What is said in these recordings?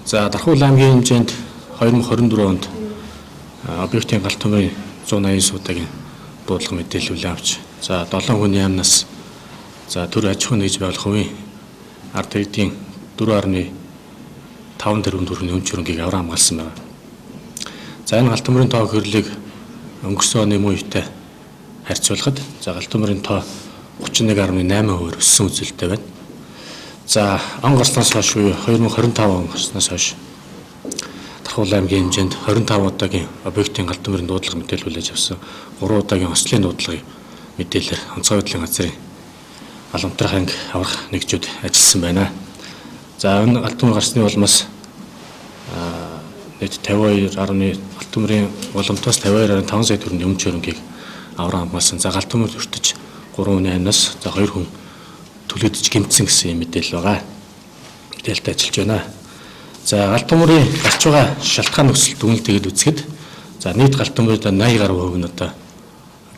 За Дархуул аймгийн хэмжээнд 2024 онд объектын галт төмрийн 180 суудагийн дуудлага мэдээлэл авч за 7 хүний амнаас за төр аж ахуйн нэгж байгуулах хувийн ард иргэдийн 4.5 тэрбум төгрөгийн өмч хөрөнгийг авран хамгаалсан байна. За энэ галт төмрийн тоо гэрлийг өнгөрсөн оны мөн үетэй харьцуулахад за галт төмрийн тоо 31.8% өссөн үзүүлэлттэй байна. За он гарснаас хойш 2025 он гарснаас хойш Дархуул аймгийн хэмжээнд 25 удаагийн объектын галт төмрийн дуудлага мэдээлэл хүлээж авсан 3 удаагийн ослын дуудлагыг мэдээлэлээр онцгой байдлын газрын Аламтрах анги аврах нэгжүүд ажилласан байна. За энэ галт төмөр гарсны улмаас нийт 52.5 галт төмрийн уламтаас 52.5 сая төгрөгийн өмч хөрөнгийг авран хамгаалсан. За галт төмөр өртөж 3 хүний амнаас за 2 хүн төлөөдөж гэмтсэн гэсэн юм мэдээлэл байгаа. Мэдээлэлд ажиллаж байна. За галт төмрийн гарч байгаа шалтгаан нөхцөл дүгнэлтэйг үзэхэд за нийт галт төмрийн 80 гаруй хувь нь одоо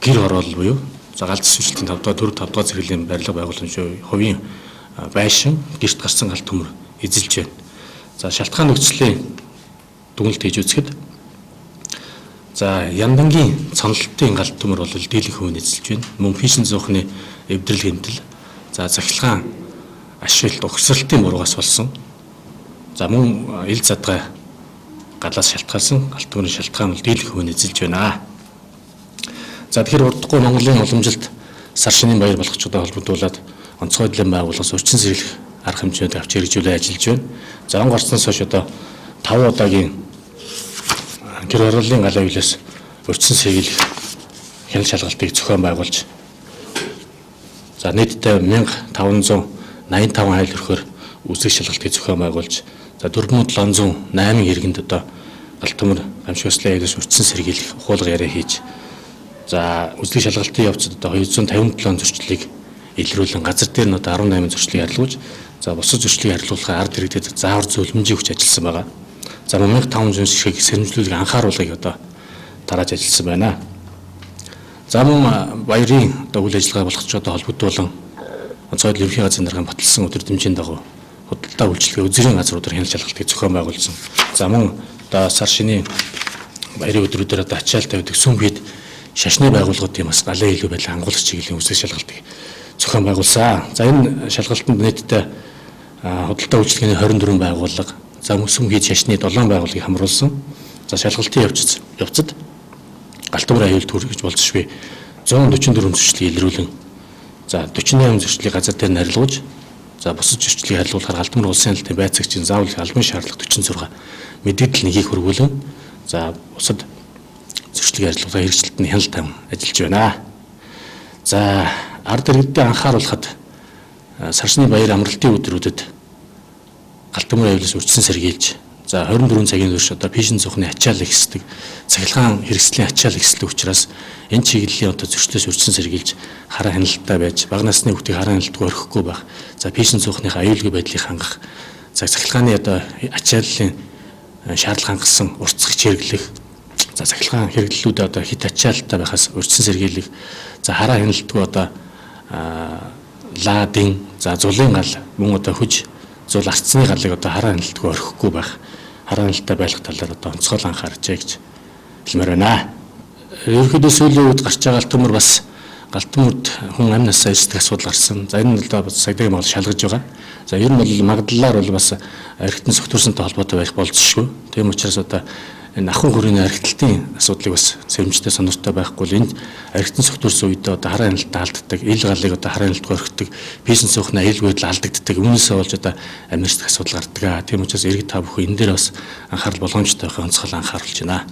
гэр хороолол буюу за галт зөвшөөрлөлтийн 5 дугаар зэрэглэлийн барилга байгууламжийн хувийн байшин гэрт гарсан галт төмөр эзэлж байна. За шалтгаан нөхцөлийн дүгнэлт хийж үзэхэд за яндангийн цонлолтын галт төмөр бол дийлэнх хувь нь эзэлж байна. Мөн фишн зуухны эвдрэл гэмтэл за захилгаан ашиглалт угсралтын буруугаас болсон. За мөн ил задгай галаас шалтгаалсан галт төмрийн шалтгаан бол дийлэнх хувь нь эзэлж байна. За тэгэхээр урдахгүй Монголын уламжилт сар шинийн баяр болгочтой холбогдуулаад онцгой дэглэм байгууллагаас өрчин сэргийлэх арга хэмжээнд авч хэрэгжүүлээ ажиллаж байна. За он гарснаас хойш одоо 5 удаагийн гэр хорооллын галаа хилээс өрчин сэргийлэх хяналт шалгалтыг зохион байгуулж за нийтдээ 1585 айл өрхөөр үсэг шалгалтыг зохион байгуулж за 4708 иргэнд одоо галт төмөр гамшигслын айлс өрчин сэргийлэх ухуулга яриа хийж за үсэг шалгалтын явцад одоо 257 зөрчлийг илрүүлэн газар дээр нь одоо 18 зөрчлийг арилгуулж за бусад зөрчлийг арилгуулахаар ард иргэдэд заавар зөвлөмжийг өгч ажилласан байгаа. За 1500 ширхэг сэрэмжлүүлгийг анхааруулгыг одоо тарааж ажилласан байна. За мөн баярын одоо үйл ажиллагаа болгочтой холбогдуулан онцгой ерөнхий газрын даргын баталсан өдөр дэмжээний дагуу худалдаа үйлчлэгээ үзрийн газруудаар хяналт шалгалтыг зохион байгуулсан. За мөн одоо сар шинийн баярын өдрүүдээр одоо ачаал тавьдаг сүмхийд шашны байгууллагуудын бас галын илүү байдлаа ангуулах чиглэлийн үсэг шалгалтыг зохион байгуулсан. За энэ шалгалтанд нийтдээ худалдаа үйлчлэгээний 24 байгууллага за сүмхийд шашны 7 байгууллагыг хамруулсан. За шалгалтын явцад галт төмөр аюул төрөж болзошгүй 144 зөрчлийг илрүүлэн за 48 зөрчлийг газар дээр нь арилгуулж за бусад зөрчлийг арилгуулахаар галт төмөр улсын хяналтын байцаагчийн заавал албан шаардлага 46 мэдээлэл нэгийг хөрвүүлэн за бусад зөрчлийг арилгуулах хэрэгжилтний хяналт тавин ажиллаж байна. За ард иргэдэд анхааруулахад сар шинийн баяр амралтын өдрүүдэд галт төмөр аюулаас өрчин сэргийлж за 24 цагийн турш одоо фишн зуухны ачаал ихсдэг цахилгаан хэрэгслийн ачаал ихсдэг учраас энэ чиглэлийн одоо зөрчлөөс өрчин сэргийлж хараа хяналттай байж бага насны хүүхдийг хараа хяналтгүй орхихгүй байх за фишн зуухны аюулгүй байдлыг хангах за цахилгааны одоо ачааллын шаардлага хангасан уртцах чирглэх за цахилгаан хэрэглэлүүд одоо хит ачаалттай байхаас өрчин сэргийлэх за хараа хяналтгүй одоо ладын за зулын гал мөн одоо хүж зул арцны галыг одоо хараа хяналтгүй орхихгүй байх хараа хяналттай байх талаар одоо онцгой анхаарчээ гэж хэлмээр байна. Ерөнхийдөө сүүлийн үед гарч байгаа галт төмөр бас галт төмөрд хүн амнаас ирсдэг асуудал гарсан. За энэ нь одоо саядаг мал шалгаж байгаа. За ер нь бол магадлалаар бол бас архитектын согтурсантай холбоотой байх болзошгүй. Тийм учраас одоо энэ ахын хүрээний архитектийн асуудлыг бас сэрэмжтэй сонортой байхгүй л энд архитектын согтурсан үед одоо хараа хяналтаа алддаг, ил галыг одоо хараа хяналтгүй орхидог, фишн зуухны аюулгүй байдал алдагддаг. Үүнээсээ болж одоо амьсдаг асуудал гардаг. Тийм учраас иргэд та бүхэн энэ дээр бас анхаарал болгоомжтой байхыг онцгой анхааруулж байна.